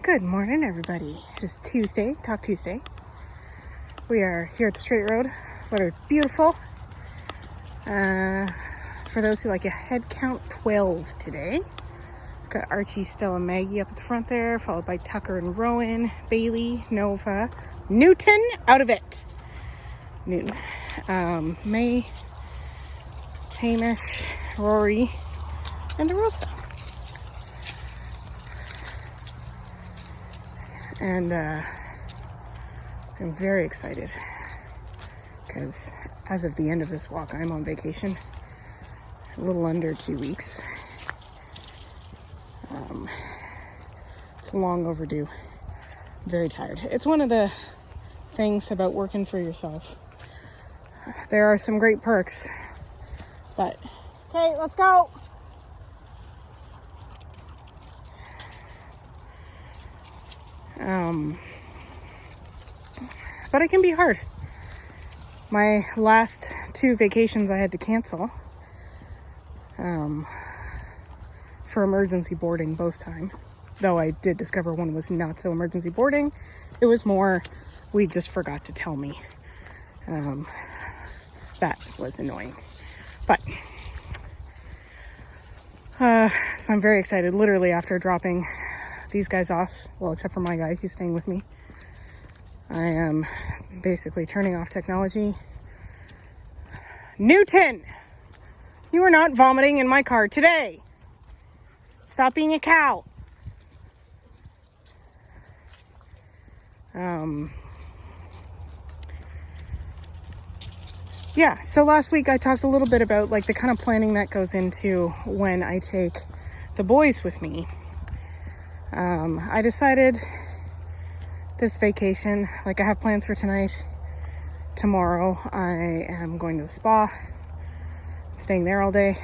Good morning, everybody. It is Tuesday, Talk Tuesday. We are here at the Straight Road. Weather beautiful. For those who like a head count, 12 today. We've got Archie, Stella, Maggie up at the front there, followed by Tucker and Rowan, Bailey, Nova, Newton, out of it. Newton. May, Hamish, Rory, and DeRosa. And I'm very excited because as of the end of this walk, I'm on vacation. A little under 2 weeks. It's long overdue. I'm very tired. It's one of the things about working for yourself. There are some great perks, but okay, let's go. But it can be hard. My last 2 vacations I had to cancel for emergency boarding both times. Though I did discover one was not so emergency boarding. It was more, we just forgot to tell me. That was annoying. But, so I'm very excited. Literally after dropping these guys off, well, except for my guy, he's staying with me, I am basically turning off technology. Newton, you are not vomiting in my car today. Stop being a cow. Yeah, so last week I talked a little bit about like the kind of planning that goes into when I take the boys with me. I decided this vacation, like I have plans for tonight, tomorrow I am going to the spa, staying there all day,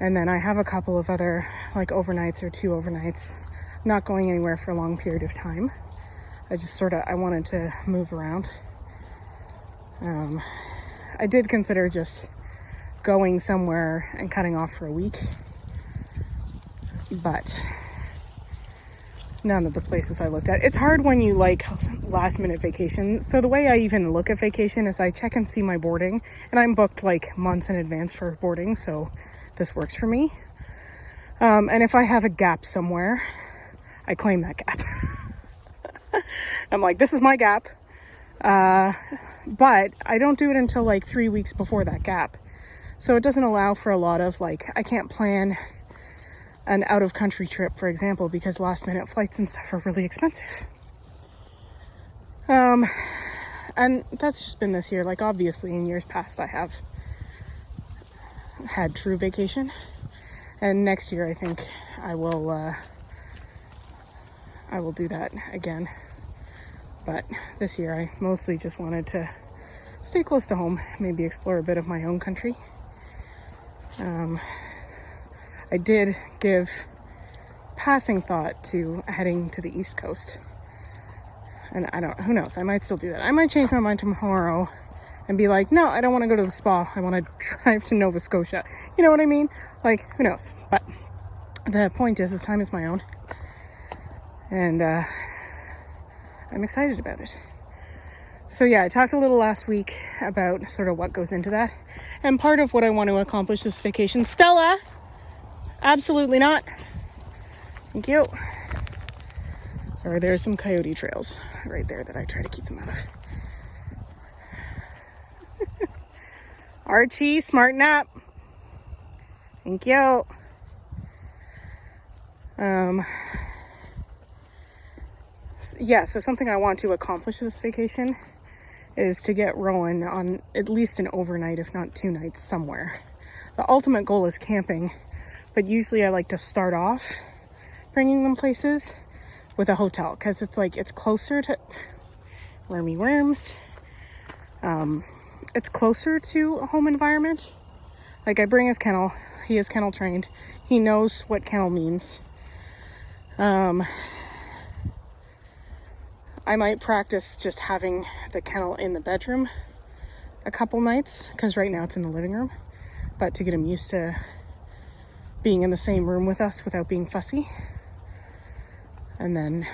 and then I have a couple of other like overnights or 2 overnights. I'm not going anywhere for a long period of time. I wanted to move around. I did consider just going somewhere and cutting off for a week, but none of the places I looked at. It's hard when you like last minute vacation. So the way I even look at vacation is I check and see my boarding, and I'm booked like months in advance for boarding. So this works for me. And if I have a gap somewhere, I claim that gap. I'm like, this is my gap. But I don't do it until like 3 weeks before that gap. So it doesn't allow for a lot of like, I can't plan an out-of-country trip, for example, because last-minute flights and stuff are really expensive. And that's just been this year. Like, obviously, in years past, I have had true vacation. And next year, I think I will do that again. But this year, I mostly just wanted to stay close to home, maybe explore a bit of my own country. I did give passing thought to heading to the East Coast. And who knows, I might still do that. I might change my mind tomorrow and be like, no, I don't want to go to the spa. I want to drive to Nova Scotia. You know what I mean? Like, who knows? But the point is, the time is my own. And I'm excited about it. So yeah, I talked a little last week about sort of what goes into that. And part of what I want to accomplish this vacation, Stella, absolutely not. Thank you. Sorry, there's some coyote trails right there that I try to keep them out of. Archie, smarten up. Thank you. Yeah, so something I want to accomplish this vacation is to get Rowan on at least an overnight, if not 2 nights somewhere. The ultimate goal is camping, but usually I like to start off bringing them places with a hotel, because it's like, it's closer to worms. It's closer to a home environment. Like, I bring his kennel. He is kennel trained. He knows what kennel means. I might practice just having the kennel in the bedroom a couple nights, because right now it's in the living room, but to get him used to being in the same room with us without being fussy. And then,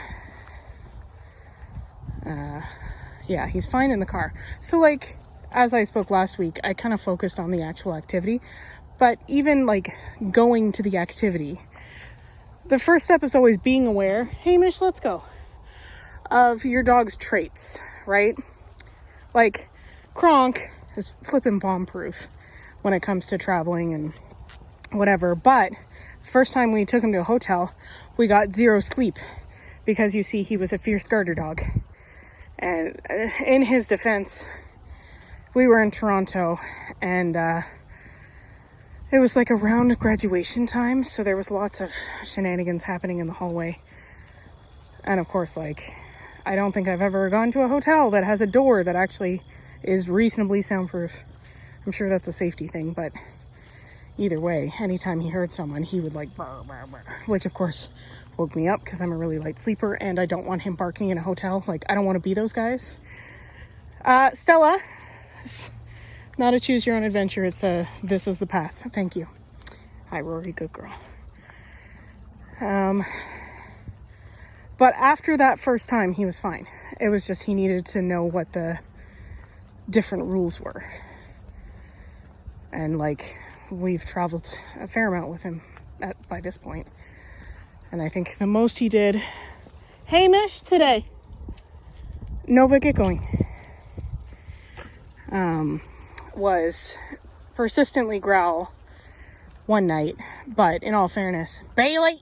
yeah, he's fine in the car. So like, as I spoke last week, I kind of focused on the actual activity, but even like going to the activity, the first step is always being aware, hey Mish, let's go, of your dog's traits, right? Like Kronk is flipping bomb proof when it comes to traveling and whatever, but first time we took him to a hotel, we got 0 sleep because you see he was a fierce garter dog. And in his defense, we were in Toronto and it was like around graduation time, so there was lots of shenanigans happening in the hallway. And of course, like, I don't think I've ever gone to a hotel that has a door that actually is reasonably soundproof. I'm sure that's a safety thing, but either way, anytime he heard someone, he would like bark, bark, bark, which of course woke me up because I'm a really light sleeper and I don't want him barking in a hotel. Like, I don't want to be those guys. Stella, not a choose your own adventure. It's a, this is the path. Thank you. Hi, Rory. Good girl. But after that first time, he was fine. It was just he needed to know what the different rules were. And like, we've traveled a fair amount with him by this point. And I think the most he did, hey Mish, today. Nova, get going. Was persistently growl one night, but in all fairness, Bailey,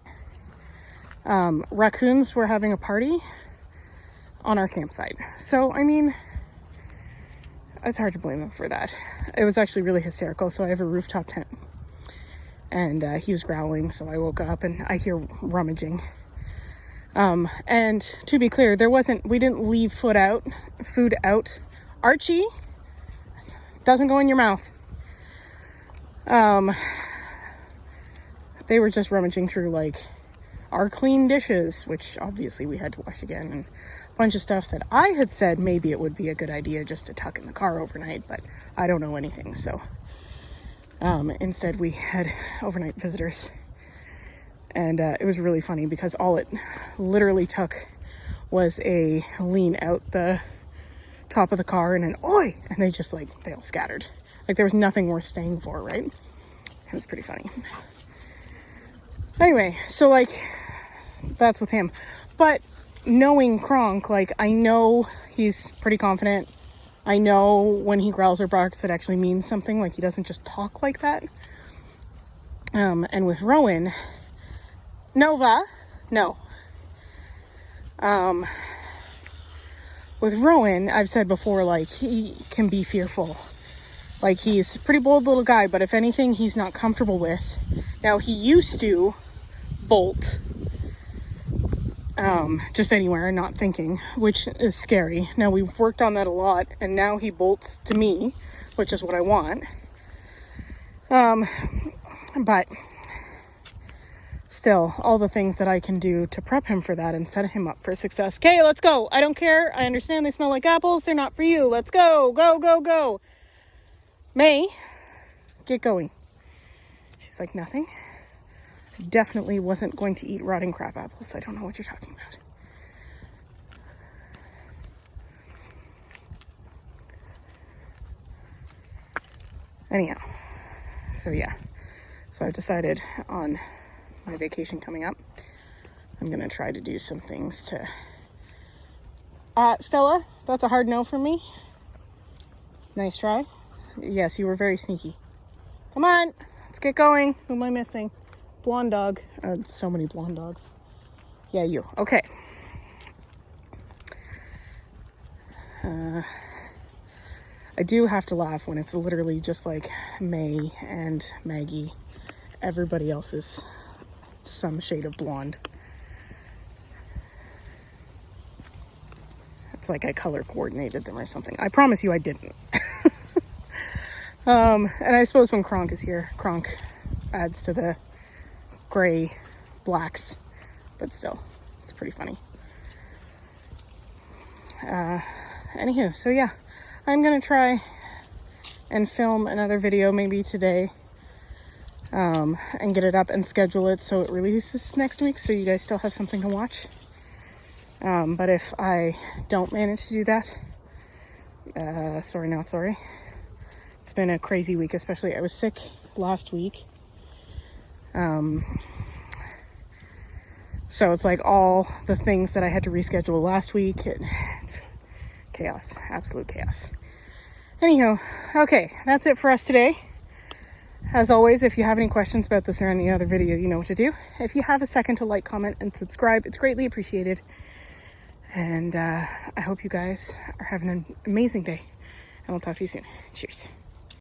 raccoons were having a party on our campsite. So, I mean, it's hard to blame him for that. It was actually really hysterical. So I have a rooftop tent and he was growling. So I woke up and I hear rummaging. And to be clear, we didn't leave food out. Archie, doesn't go in your mouth. They were just rummaging through like our clean dishes, which obviously we had to wash again, and a bunch of stuff that I had said maybe it would be a good idea just to tuck in the car overnight, but I don't know anything. So instead we had overnight visitors, and it was really funny because all it literally took was a lean out the top of the car and an oi, and they all scattered. Like there was nothing worth staying for, right? It was pretty funny. Anyway, so like that's with him. But knowing Kronk, like I know he's pretty confident. I know when he growls or barks it actually means something, like he doesn't just talk like that. And with Rowan, Nova, no. With Rowan, I've said before, like, he can be fearful. Like, he's a pretty bold little guy, but if anything, he's not comfortable with. Now, he used to bolt just anywhere, not thinking, which is scary. Now, we've worked on that a lot, and now he bolts to me, which is what I want. But still, all the things that I can do to prep him for that and set him up for success. Okay, let's go. I don't care. I understand they smell like apples. They're not for you. Let's go. Go, go, go. May, get going. She's like, nothing. I definitely wasn't going to eat rotting crab apples. I don't know what you're talking about. Anyhow, so yeah. So I've decided on my vacation coming up, I'm gonna try to do some things to Stella, that's a hard no from me. Nice try. Yes, you were very sneaky. Come on, let's get going. Who am I missing? Blonde dog. So many blonde dogs. Yeah, you. Okay. I do have to laugh when it's literally just like May and Maggie. Everybody else is some shade of blonde. It's like I color coordinated them or something. I promise you I didn't. And I suppose when Kronk is here, Kronk adds to the gray blacks, but still, it's pretty funny. Anywho, so yeah, I'm gonna try and film another video maybe today, and get it up and schedule it so it releases next week, so you guys still have something to watch. But if I don't manage to do that, sorry, not sorry. It's been a crazy week, especially I was sick last week. So it's like all the things that I had to reschedule last week. It's chaos, absolute chaos. Anyhow, okay, that's it for us today. As always, if you have any questions about this or any other video, you know what to do. If you have a second to like, comment, and subscribe, it's greatly appreciated. And I hope you guys are having an amazing day. And we'll talk to you soon. Cheers.